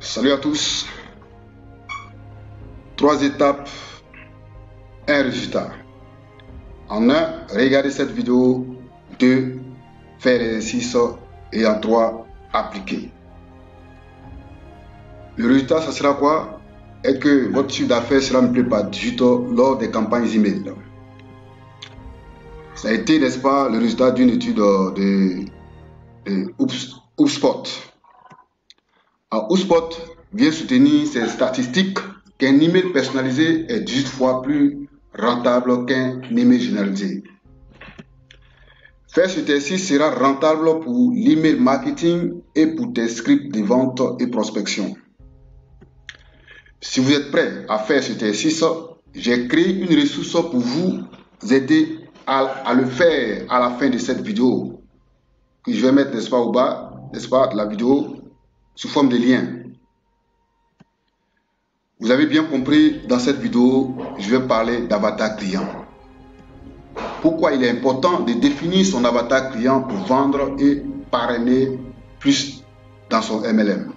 Salut à tous. 3 étapes, un résultat. En 1, regardez cette vidéo. 2, faire l'exercice. Et en 3, appliquer. Le résultat, ça sera quoi? Est que votre chiffre d'affaires sera multiplié par 18 lors des campagnes email. Ça a été, n'est-ce pas, le résultat d'une étude de HubSpot. Alors, HubSpot vient soutenir ces statistiques qu'un email personnalisé est 18 fois plus rentable qu'un email généralisé. Faire cet exercice sera rentable pour l'email marketing et pour tes scripts de vente et prospection. Si vous êtes prêt à faire cet exercice, j'ai créé une ressource pour vous aider à le faire à la fin de cette vidéo que je vais mettre, n'est-ce pas, au bas, n'est-ce pas, de la vidéo sous forme de lien. Vous avez bien compris, dans cette vidéo, je vais parler d'avatar client. Pourquoi il est important de définir son avatar client pour vendre et parrainer plus dans son MLM.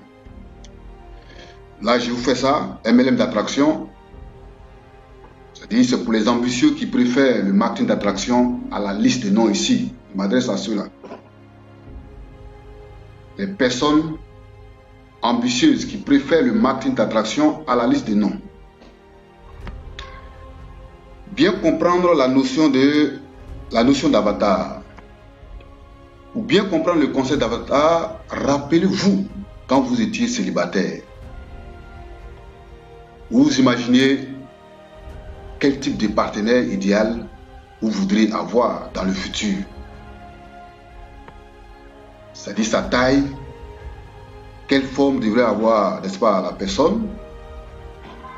Là, je vous fais ça, MLM d'attraction. C'est-à-dire, c'est pour les ambitieux qui préfèrent le marketing d'attraction à la liste de noms ici. Je m'adresse à ceux-là. Les personnes ambitieuses qui préfèrent le marketing d'attraction à la liste de noms. Bien comprendre la notion d'avatar. Pour bien comprendre le concept d'avatar, rappelez-vous quand vous étiez célibataire. Vous imaginez quel type de partenaire idéal vous voudrez avoir dans le futur. C'est-à-dire sa taille, quelle forme devrait avoir, n'est-ce pas, la personne,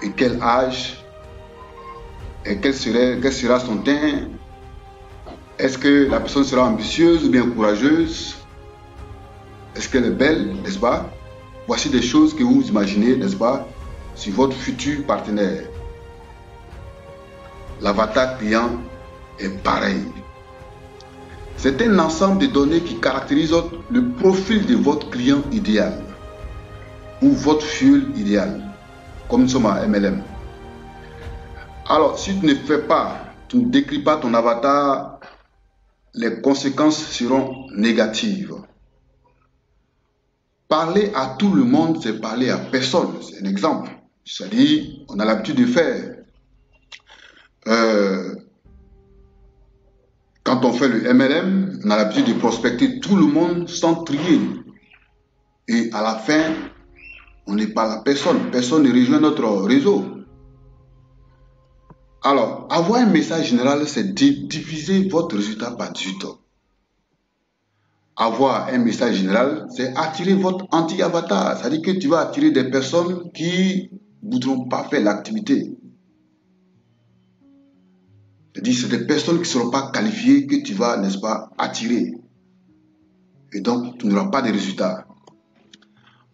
et quel âge, et quel sera son teint. Est-ce que la personne sera ambitieuse ou bien courageuse? Est-ce qu'elle est belle, n'est-ce pas? Voici des choses que vous imaginez, n'est-ce pas, sur votre futur partenaire. L'avatar client est pareil. C'est un ensemble de données qui caractérisent le profil de votre client idéal ou votre fuel idéal, comme nous sommes à MLM. Alors, si tu ne fais pas, tu ne décris pas ton avatar, les conséquences seront négatives. Parler à tout le monde, c'est parler à personne. C'est un exemple. C'est-à-dire, on a l'habitude de faire. Quand on fait le MLM, on a l'habitude de prospecter tout le monde sans trier. Et à la fin, on n'est pas la personne. Personne ne rejoint notre réseau. Alors, avoir un message général, c'est diviser votre résultat par 18. Avoir un message général, c'est attirer votre anti-avatar. C'est-à-dire que tu vas attirer des personnes qui ne voudront pas faire l'activité. C'est-à-dire c'est des personnes qui ne seront pas qualifiées que tu vas, n'est-ce pas, attirer. Et donc, tu n'auras pas de résultats.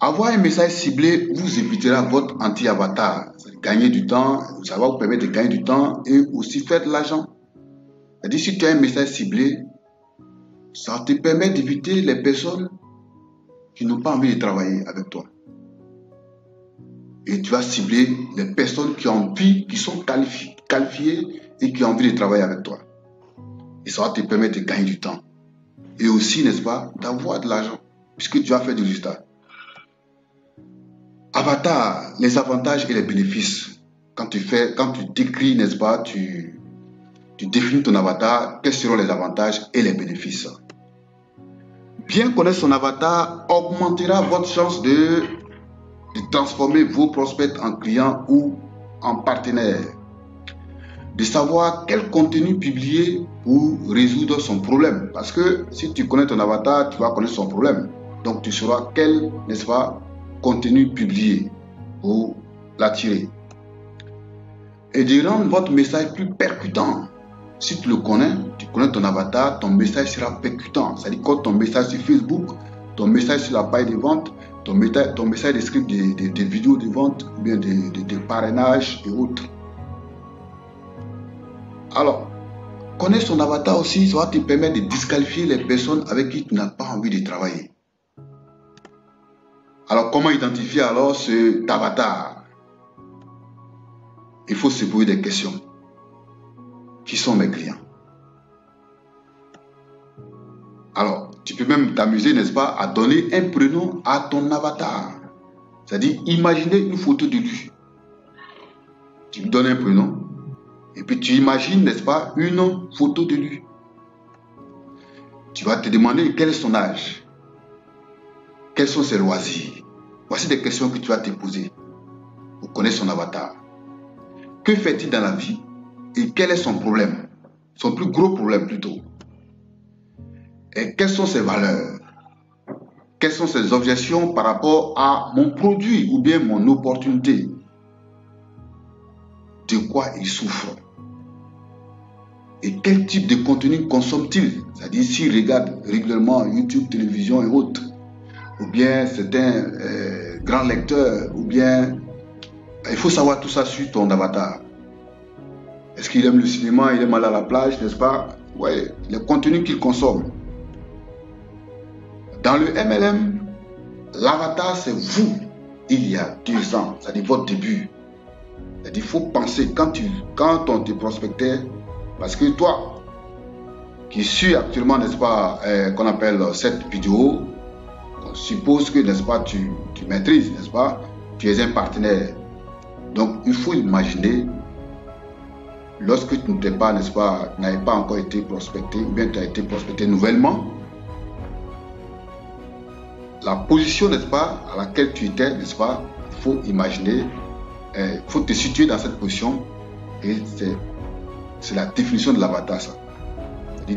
Avoir un message ciblé vous évitera votre anti-avatar. Gagner du temps, ça va vous permettre de gagner du temps et aussi faire de l'argent. C'est-à-dire si tu as un message ciblé, ça te permet d'éviter les personnes qui n'ont pas envie de travailler avec toi. Et tu vas cibler les personnes qui ont envie, qui sont qualifiées et qui ont envie de travailler avec toi. Et ça va te permettre de gagner du temps. Et aussi, n'est-ce pas, d'avoir de l'argent, puisque tu vas faire du résultat. Avatar, les avantages et les bénéfices. Quand tu décris, n'est-ce pas, tu définis ton avatar, quels seront les avantages et les bénéfices. Bien connaître son avatar augmentera votre chance de transformer vos prospects en clients ou en partenaires. De savoir quel contenu publier pour résoudre son problème. Parce que si tu connais ton avatar, tu vas connaître son problème. Donc tu sauras quel, n'est-ce pas, contenu publier pour l'attirer. Et de rendre votre message plus percutant. Si tu le connais, tu connais ton avatar, ton message sera percutant. C'est-à-dire que ton message sur Facebook, ton message sur la page de vente, ton message de script de vidéos de vente, ou bien de parrainage et autres. Alors, connaître son avatar aussi, ça va te permettre de disqualifier les personnes avec qui tu n'as pas envie de travailler. Alors, comment identifier alors cet avatar? Il faut se poser des questions. Qui sont mes clients? Alors, tu peux même t'amuser, n'est-ce pas, à donner un prénom à ton avatar. C'est-à-dire, imaginer une photo de lui. Tu lui donnes un prénom, et puis tu imagines, n'est-ce pas, une photo de lui. Tu vas te demander quel est son âge, quels sont ses loisirs. Voici des questions que tu vas te poser pour connaître son avatar. Que fait-il dans la vie et quel est son problème? Son plus gros problème plutôt. Et quelles sont ses valeurs? Quelles sont ses objections par rapport à mon produit ou bien mon opportunité? De quoi il souffre? Et quel type de contenu consomme-t-il? C'est-à-dire s'il regarde régulièrement YouTube, télévision et autres, ou bien c'est un grand lecteur, ou bien... Il faut savoir tout ça sur ton avatar. Est-ce qu'il aime le cinéma, il aime aller à la plage, n'est-ce pas? Oui, le contenu qu'il consomme. Dans le MLM, l'avatar, c'est vous, il y a 2 ans, c'est-à-dire votre début. C'est-à-dire, il faut penser, quand on te prospectait, parce que toi, qui suis actuellement, n'est-ce pas, qu'on appelle cette vidéo, on suppose que, n'est-ce pas, tu maîtrises, n'est-ce pas, tu es un partenaire. Donc, il faut imaginer, lorsque tu n'étais pas, n'est-ce pas, n'avais pas encore été prospecté, ou bien tu as été prospecté nouvellement, la position, n'est-ce pas, à laquelle tu étais, n'est-ce pas, il faut imaginer, il faut te situer dans cette position, et c'est la définition de l'avatar, ça.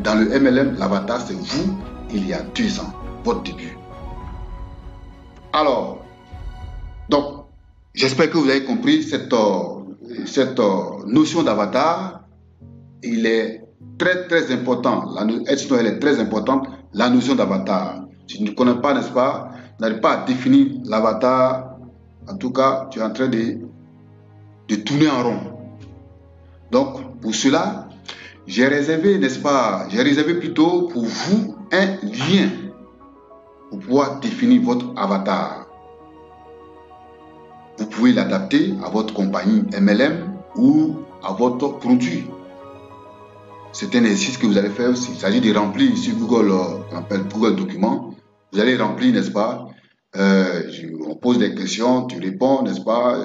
Dans le MLM, l'avatar, c'est vous, il y a 2 ans, votre début. Alors, donc, j'espère que vous avez compris cette notion d'avatar. Il est très important, elle est très importante, la notion d'avatar. Si tu ne connais pas, n'est-ce pas, n'arrive pas à définir l'avatar, en tout cas, tu es en train de tourner en rond. Donc, pour cela, j'ai réservé, n'est-ce pas, j'ai réservé plutôt pour vous un lien pour pouvoir définir votre avatar. Vous pouvez l'adapter à votre compagnie MLM ou à votre produit. C'est un exercice que vous allez faire aussi. Il s'agit de remplir sur Google, on appelle Google Documents. Vous allez remplir, n'est-ce pas, on pose des questions, tu réponds, n'est-ce pas,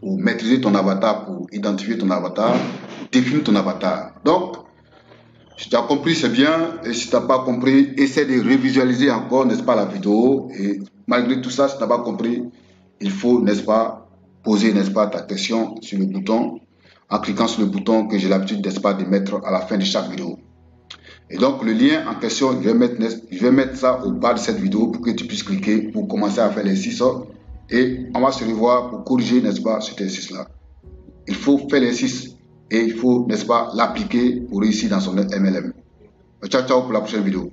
pour maîtriser ton avatar, pour identifier ton avatar, pour définir ton avatar. Donc, si tu as compris, c'est bien. Et si tu n'as pas compris, essaie de revisualiser encore, n'est-ce pas, la vidéo. Et malgré tout ça, si tu n'as pas compris, il faut, n'est-ce pas, poser, n'est-ce pas, ta question sur le bouton, en cliquant sur le bouton que j'ai l'habitude, n'est-ce pas, de mettre à la fin de chaque vidéo. Et donc, le lien en question, je vais mettre ça au bas de cette vidéo pour que tu puisses cliquer pour commencer à faire l'exercice. Et on va se revoir pour corriger, n'est-ce pas, cet exercice-là. Il faut faire l'exercice et il faut, n'est-ce pas, l'appliquer pour réussir dans son MLM. Ciao, ciao pour la prochaine vidéo.